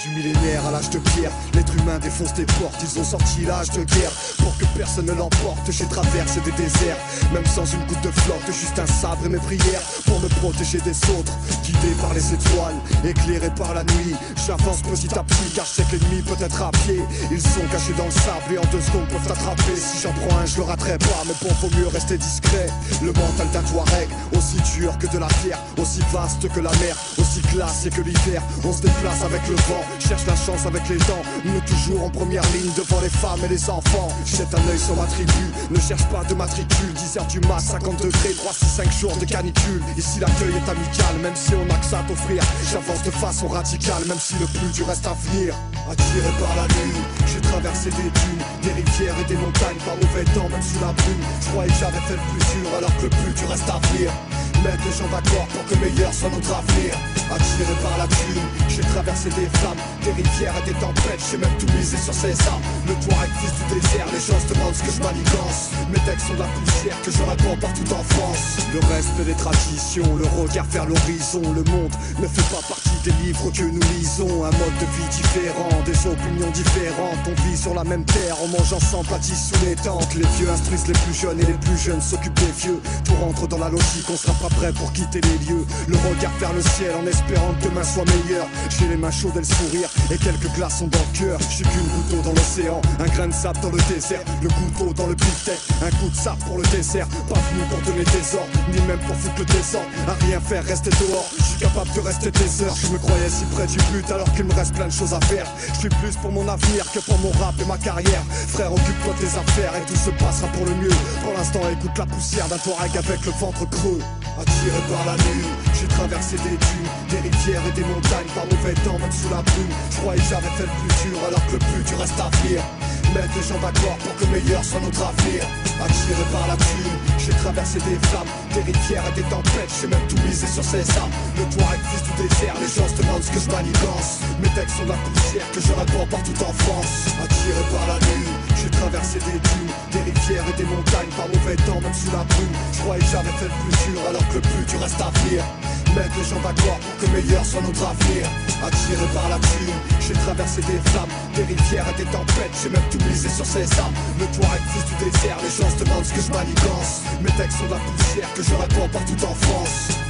du millénaire à l'âge de pierre, l'être humain défonce des portes, ils ont sorti l'âge de guerre. Pour que personne ne l'emporte, j'ai traversé des déserts, même sans une goutte de flotte, juste un sabre et mes prières pour me protéger des autres. Guidé par les étoiles, éclairé par la nuit, j'avance petit à petit car je sais que l'ennemi peut être à pied. Ils sont cachés dans le sable et en 2 secondes peuvent t'attraper. Si j'en prends un, je le raterai pas, mais bon, faut mieux rester discret. Le mental d'un Touareg, aussi dur que de la terre, aussi vaste que la mer, aussi glacé que l'hiver. On se déplace avec le vent, cherche la chance avec les dents. Nous toujours en première ligne devant les femmes et les enfants. Jette un œil sur ma tribu, ne cherche pas de matricule. 10h du mat, 50 degrés, 3, 6, 5 jours de canicule. Ici l'accueil est amical, même si on n'a que ça à t'offrir. J'avance de façon radicale, même si le plus dur reste à venir. Attiré par la lune, j'ai traversé des dunes, des rivières et des montagnes par mauvais temps, même sous la brume. Je croyais que j'avais fait le plus dur alors que le plus dur reste à venir. Mettre les gens d'accord pour que meilleur soit notre avenir. Attiré par la thune, j'ai traversé des flammes, des rivières et des tempêtes, j'ai même tout misé sur ces armes. Le Touareg fils du désert, les gens se demandent ce que je manigance. Mes textes sont de la poussière que je répands partout en France. Le respect des traditions, le regard vers l'horizon. Le monde ne fait pas partie des livres que nous lisons. Un mode de vie différent, des opinions différentes. On vit sur la même terre, on mange ensemble, pâtisse sous les tentes. Les vieux instruisent les plus jeunes et les plus jeunes s'occupent des vieux. Tout rentre dans la logique, on sera pas prêt pour quitter les lieux. Le regard vers le ciel en espérant que demain soit meilleur. J'ai les mains chaudes et le sourire et quelques glaçons dans le cœur. Je suis qu'une goutte d'eau dans l'océan, un grain de sable dans le désert. Le couteau dans le beefsteak, un coup de sable pour le dessert. Pas venu pour donner des ordres, ni même pour foutre le désordre. À rien faire, rester dehors, je suis capable de rester des heures. Je me croyais si près du but alors qu'il me reste plein de choses à faire. Je suis plus pour mon avenir que pour mon rap et ma carrière. Frère, occupe-toi de tes affaires et tout se passera pour le mieux. Pour l'instant, écoute la poussière d'un Touareg avec le ventre creux. Attiré par la lune, j'ai traversé des dunes, des rivières et des montagnes par mauvais temps, même sous la brume. Je croyais que j'avais fait le plus dur alors que le plus dur reste à venir. Mettre les gens d'accord pour que meilleur soit notre avenir. Attiré par la thune, j'ai traversé des flammes, des rivières et des tempêtes, j'ai même tout misé sur ces armes. Le Touareg fils du désert, les gens se demandent ce que je manigance. Mes textes sont de la poussière que je répands partout en France. Attiré par la lune, j'ai traversé des dunes, des rivières et des montagnes par mauvais temps, même sous la brume. Je croyais que j'avais fait le plus dur alors que le plus dur reste à venir. Mettre les gens d'accord pour que meilleur soit notre avenir. Attiré par la thune, j'ai traversé des flammes, des rivières et des tempêtes, j'ai même tout misé sur ces armes. Le Touareg fils du désert, les gens se demandent ce que je manigance. Mes textes sont de la poussière que je répands partout en France.